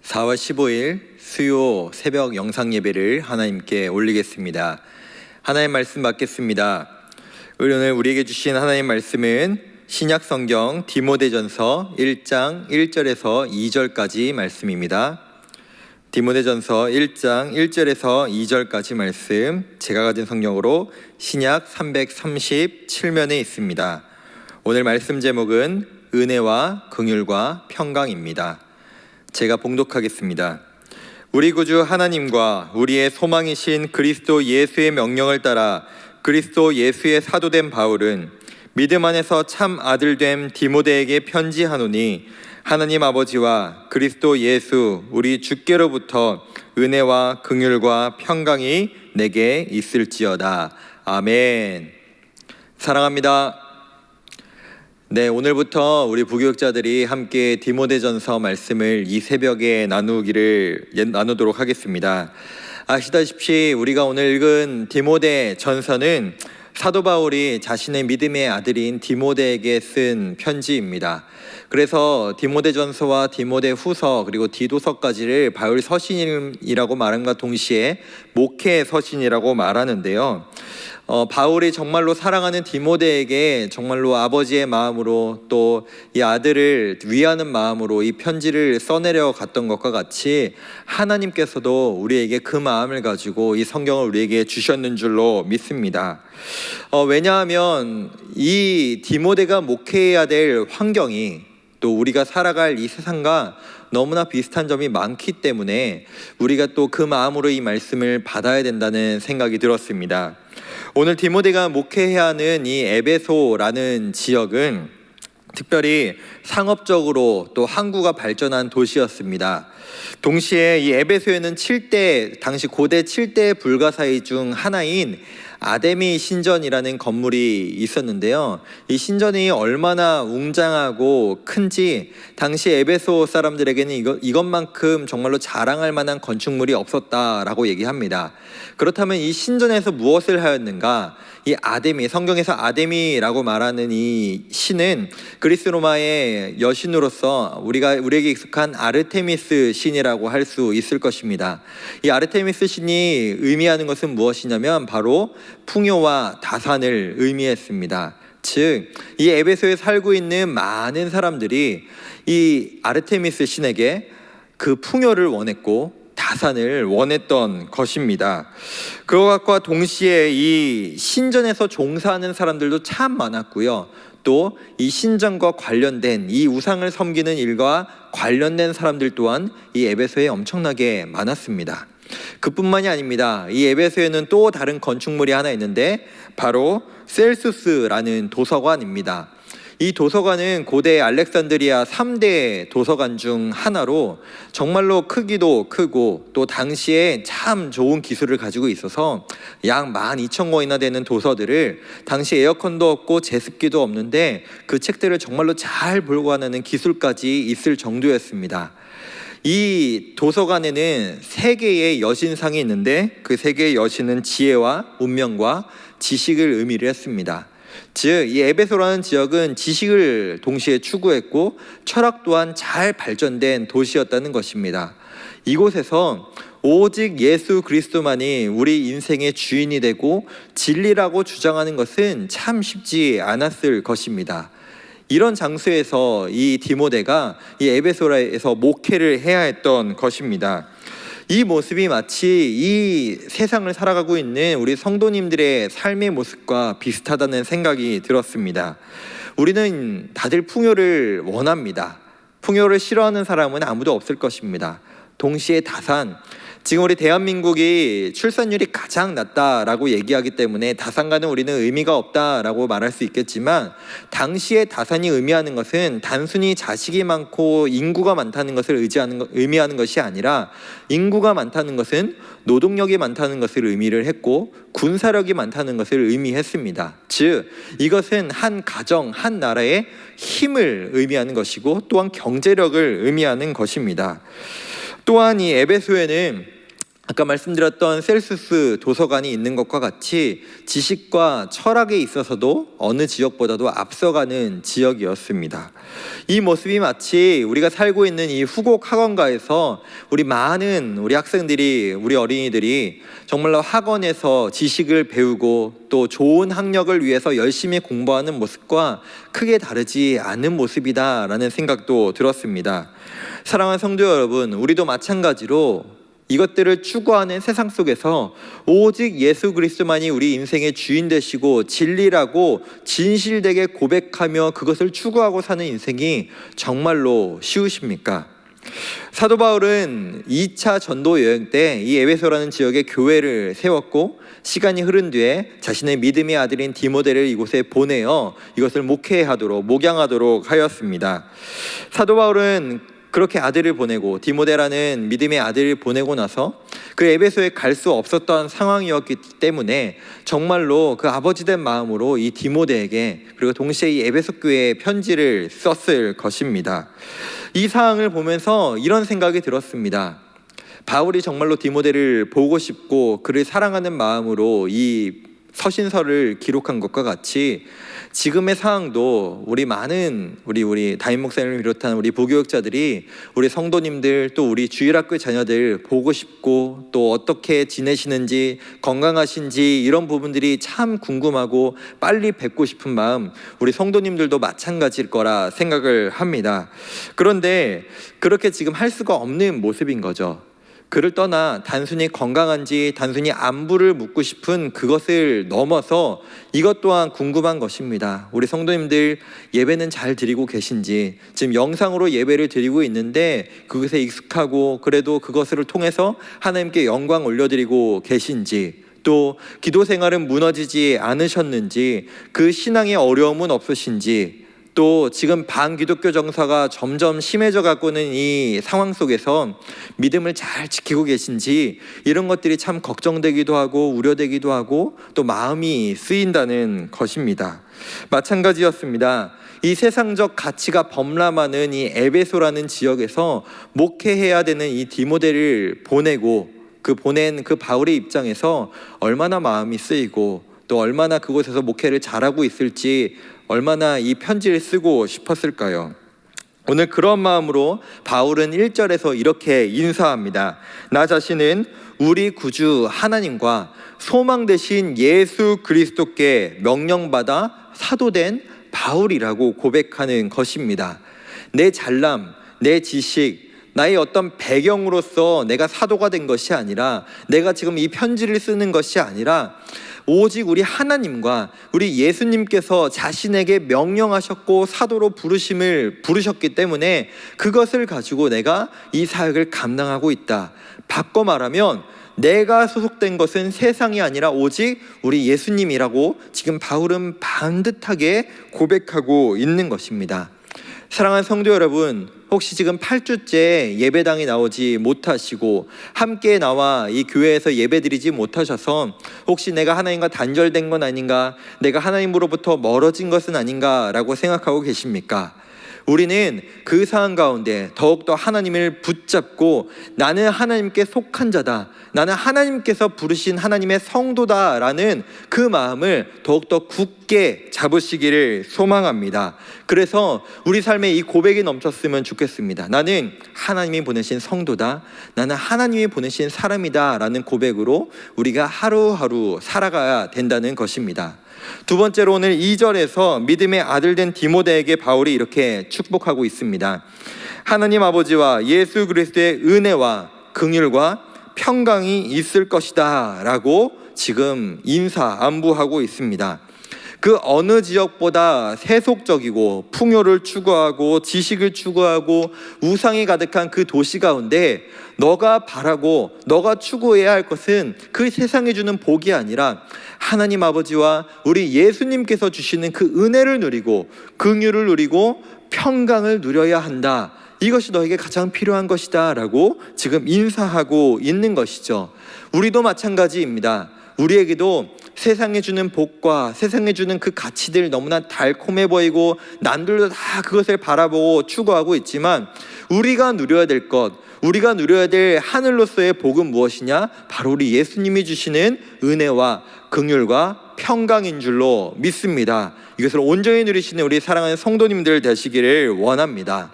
4월 15일 수요 새벽 영상 예배를 하나님께 올리겠습니다. 하나님 말씀 받겠습니다. 오늘 우리에게 주신 하나님 말씀은 신약 성경 디모데전서 1장 1절에서 2절까지 말씀입니다. 디모데전서 1장 1절에서 2절까지 말씀, 제가 가진 성경으로 신약 337면에 있습니다. 오늘 말씀 제목은 은혜와 긍휼과 평강입니다. 제가 봉독하겠습니다. 우리 구주 하나님과 우리의 소망이신 그리스도 예수의 명령을 따라 그리스도 예수의 사도된 바울은 믿음 안에서 참 아들됨 디모데에게 편지하노니, 하나님 아버지와 그리스도 예수 우리 주께로부터 은혜와 긍휼과 평강이 내게 있을지어다. 아멘. 사랑합니다. 네, 오늘부터 우리 부교육자들이 함께 디모데전서 말씀을 이 새벽에 나누도록 하겠습니다. 아시다시피 우리가 오늘 읽은 디모데전서는 사도 바울이 자신의 믿음의 아들인 디모데에게 쓴 편지입니다. 그래서 디모데전서와 디모데후서 그리고 디도서까지를 바울 서신이라고 말함과 동시에 목회 서신이라고 말하는데요. 바울이 정말로 사랑하는 디모데에게 정말로 아버지의 마음으로 또 이 아들을 위하는 마음으로 이 편지를 써내려 갔던 것과 같이 하나님께서도 우리에게 그 마음을 가지고 이 성경을 우리에게 주셨는 줄로 믿습니다. 왜냐하면 이 디모데가 목회해야 될 환경이 또 우리가 살아갈 이 세상과 너무나 비슷한 점이 많기 때문에 우리가 또 그 마음으로 이 말씀을 받아야 된다는 생각이 들었습니다. 오늘 디모데가 목회해야 하는 이 에베소라는 지역은 특별히 상업적으로 또 항구가 발전한 도시였습니다. 동시에 이 에베소에는 당시 고대 7대 불가사의 중 하나인 아데미 신전이라는 건물이 있었는데요. 이 신전이 얼마나 웅장하고 큰지 당시 에베소 사람들에게는 이것만큼 정말로 자랑할 만한 건축물이 없었다라고 얘기합니다. 그렇다면 이 신전에서 무엇을 하였는가? 이 아데미, 성경에서 아데미라고 말하는 이 신은 그리스 로마의 여신으로서 우리에게 익숙한 아르테미스 신이라고 할 수 있을 것입니다. 이 아르테미스 신이 의미하는 것은 무엇이냐면 바로 풍요와 다산을 의미했습니다. 즉, 이 에베소에 살고 있는 많은 사람들이 이 아르테미스 신에게 그 풍요를 원했고 다산을 원했던 것입니다. 그것과 동시에 이 신전에서 종사하는 사람들도 참 많았고요. 또 이 신전과 관련된 이 우상을 섬기는 일과 관련된 사람들 또한 이 에베소에 엄청나게 많았습니다. 그뿐만이 아닙니다. 이 에베소에는 또 다른 건축물이 하나 있는데 바로 셀수스라는 도서관입니다. 이 도서관은 고대 알렉산드리아 3대 도서관 중 하나로 정말로 크기도 크고 또 당시에 참 좋은 기술을 가지고 있어서 약 12,000권이나 되는 도서들을 당시 에어컨도 없고 제습기도 없는데 그 책들을 정말로 잘 보관하는 기술까지 있을 정도였습니다. 이 도서관에는 3개의 여신상이 있는데 그 3개의 여신은 지혜와 운명과 지식을 의미를 했습니다. 즉, 이 에베소라는 지역은 지식을 동시에 추구했고 철학 또한 잘 발전된 도시였다는 것입니다. 이곳에서 오직 예수 그리스도만이 우리 인생의 주인이 되고 진리라고 주장하는 것은 참 쉽지 않았을 것입니다. 이런 장소에서 이 디모데가 이 에베소라에서 목회를 해야 했던 것입니다. 이 모습이 마치 이 세상을 살아가고 있는 우리 성도님들의 삶의 모습과 비슷하다는 생각이 들었습니다. 우리는 다들 풍요를 원합니다. 풍요를 싫어하는 사람은 아무도 없을 것입니다. 동시에 다산, 지금 우리 대한민국이 출산율이 가장 낮다라고 얘기하기 때문에 다산과는 우리는 의미가 없다라고 말할 수 있겠지만, 당시에 다산이 의미하는 것은 단순히 자식이 많고 인구가 많다는 것을 의미하는 것이 아니라, 인구가 많다는 것은 노동력이 많다는 것을 의미를 했고 군사력이 많다는 것을 의미했습니다. 즉, 이것은 한 가정, 한 나라의 힘을 의미하는 것이고 또한 경제력을 의미하는 것입니다. 또한 이 에베소에는 아까 말씀드렸던 셀수스 도서관이 있는 것과 같이 지식과 철학에 있어서도 어느 지역보다도 앞서가는 지역이었습니다. 이 모습이 마치 우리가 살고 있는 이 후곡 학원가에서 우리 학생들이, 우리 어린이들이 정말로 학원에서 지식을 배우고 또 좋은 학력을 위해서 열심히 공부하는 모습과 크게 다르지 않은 모습이다라는 생각도 들었습니다. 사랑하는 성도 여러분, 우리도 마찬가지로 이것들을 추구하는 세상 속에서 오직 예수 그리스도만이 우리 인생의 주인 되시고 진리라고 진실되게 고백하며 그것을 추구하고 사는 인생이 정말로 쉬우십니까? 사도 바울은 2차 전도 여행 때 이 에베소라는 지역에 교회를 세웠고 시간이 흐른 뒤에 자신의 믿음의 아들인 디모데를 이곳에 보내어 이것을 목양하도록 하였습니다. 사도 바울은 그렇게 아들을 보내고 디모데라는 믿음의 아들을 보내고 나서 그 에베소에 갈 수 없었던 상황이었기 때문에 정말로 그 아버지된 마음으로 이 디모데에게 그리고 동시에 이 에베소 교회에 편지를 썼을 것입니다. 이 상황을 보면서 이런 생각이 들었습니다. 바울이 정말로 디모데를 보고 싶고 그를 사랑하는 마음으로 이 서신서를 기록한 것과 같이 지금의 상황도 우리 담임 목사님을 비롯한 우리 부교육자들이 우리 성도님들 또 우리 주일학교 자녀들 보고 싶고 또 어떻게 지내시는지 건강하신지 이런 부분들이 참 궁금하고 빨리 뵙고 싶은 마음 우리 성도님들도 마찬가지일 거라 생각을 합니다. 그런데 그렇게 지금 할 수가 없는 모습인 거죠. 그를 떠나 단순히 건강한지 단순히 안부를 묻고 싶은 그것을 넘어서 이것 또한 궁금한 것입니다. 우리 성도님들 예배는 잘 드리고 계신지, 지금 영상으로 예배를 드리고 있는데 그것에 익숙하고 그래도 그것을 통해서 하나님께 영광 올려드리고 계신지, 또 기도 생활은 무너지지 않으셨는지, 그 신앙에 어려움은 없으신지, 또 지금 반기독교 정서가 점점 심해져 가고는 이 상황 속에서 믿음을 잘 지키고 계신지 이런 것들이 참 걱정되기도 하고 우려되기도 하고 또 마음이 쓰인다는 것입니다. 마찬가지였습니다. 이 세상적 가치가 범람하는 이 에베소라는 지역에서 목회해야 되는 이 디모데를 보내고 보낸 그 바울의 입장에서 얼마나 마음이 쓰이고 또 얼마나 그곳에서 목회를 잘하고 있을지 얼마나 이 편지를 쓰고 싶었을까요? 오늘 그런 마음으로 바울은 1절에서 이렇게 인사합니다. 나 자신은 우리 구주 하나님과 소망 되신 예수 그리스도께 명령받아 사도된 바울이라고 고백하는 것입니다. 내 잘남, 내 지식, 나의 어떤 배경으로서 내가 사도가 된 것이 아니라, 내가 지금 이 편지를 쓰는 것이 아니라 오직 우리 하나님과 우리 예수님께서 자신에게 명령하셨고 사도로 부르셨기 때문에 그것을 가지고 내가 이 사역을 감당하고 있다. 바꿔 말하면 내가 소속된 것은 세상이 아니라 오직 우리 예수님이라고 지금 바울은 반듯하게 고백하고 있는 것입니다. 사랑하는 성도 여러분, 혹시 지금 8주째 예배당에 나오지 못하시고 함께 나와 이 교회에서 예배드리지 못하셔서 혹시 내가 하나님과 단절된 건 아닌가, 내가 하나님으로부터 멀어진 것은 아닌가 라고 생각하고 계십니까? 우리는 그 상황 가운데 더욱더 하나님을 붙잡고 나는 하나님께 속한 자다, 나는 하나님께서 부르신 하나님의 성도다라는 그 마음을 더욱더 굳게 잡으시기를 소망합니다. 그래서 우리 삶에 이 고백이 넘쳤으면 좋겠습니다. 나는 하나님이 보내신 성도다, 나는 하나님이 보내신 사람이다 라는 고백으로 우리가 하루하루 살아가야 된다는 것입니다. 두 번째로 오늘 2절에서 믿음의 아들 된 디모데에게 바울이 이렇게 축복하고 있습니다. 하나님 아버지와 예수 그리스도의 은혜와 긍휼과 평강이 있을 것이다 라고 지금 안부하고 있습니다. 그 어느 지역보다 세속적이고 풍요를 추구하고 지식을 추구하고 우상이 가득한 그 도시 가운데 너가 바라고 너가 추구해야 할 것은 그 세상이 주는 복이 아니라 하나님 아버지와 우리 예수님께서 주시는 그 은혜를 누리고 긍휼을 누리고 평강을 누려야 한다. 이것이 너에게 가장 필요한 것이다 라고 지금 인사하고 있는 것이죠. 우리도 마찬가지입니다. 우리에게도 세상에 주는 복과 세상에 주는 그 가치들 너무나 달콤해 보이고 남들도 다 그것을 바라보고 추구하고 있지만 우리가 누려야 될 것, 우리가 누려야 될 하늘로서의 복은 무엇이냐? 바로 우리 예수님이 주시는 은혜와 긍휼과 평강인 줄로 믿습니다. 이것을 온전히 누리시는 우리 사랑하는 성도님들 되시기를 원합니다.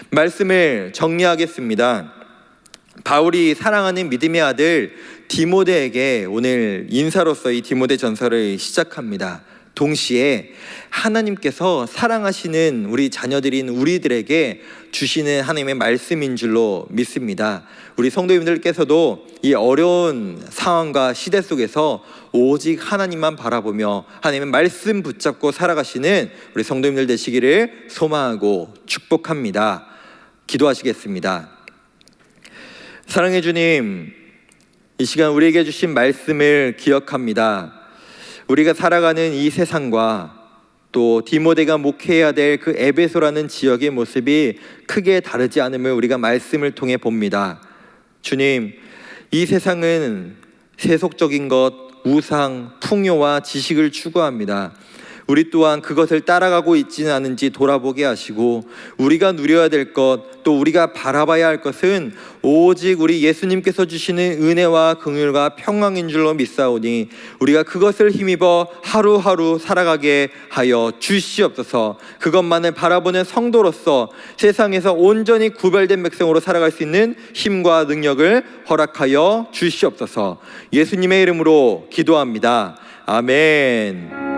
말씀을 정리하겠습니다. 바울이 사랑하는 믿음의 아들 디모데에게 오늘 인사로서 이 디모데 전서를 시작합니다. 동시에 하나님께서 사랑하시는 우리 자녀들인 우리들에게 주시는 하나님의 말씀인 줄로 믿습니다. 우리 성도님들께서도 이 어려운 상황과 시대 속에서 오직 하나님만 바라보며 하나님의 말씀 붙잡고 살아가시는 우리 성도님들 되시기를 소망하고 축복합니다. 기도하시겠습니다. 사랑해 주님, 이 시간 우리에게 주신 말씀을 기억합니다. 우리가 살아가는 이 세상과 또 디모데가 목회해야 될 그 에베소라는 지역의 모습이 크게 다르지 않음을 우리가 말씀을 통해 봅니다. 주님, 이 세상은 세속적인 것, 우상, 풍요와 지식을 추구합니다. 우리 또한 그것을 따라가고 있지는 않은지 돌아보게 하시고, 우리가 누려야 될 것, 또 우리가 바라봐야 할 것은 오직 우리 예수님께서 주시는 은혜와 긍휼과 평강인 줄로 믿사오니 우리가 그것을 힘입어 하루하루 살아가게 하여 주시옵소서. 그것만을 바라보는 성도로서 세상에서 온전히 구별된 백성으로 살아갈 수 있는 힘과 능력을 허락하여 주시옵소서. 예수님의 이름으로 기도합니다. 아멘.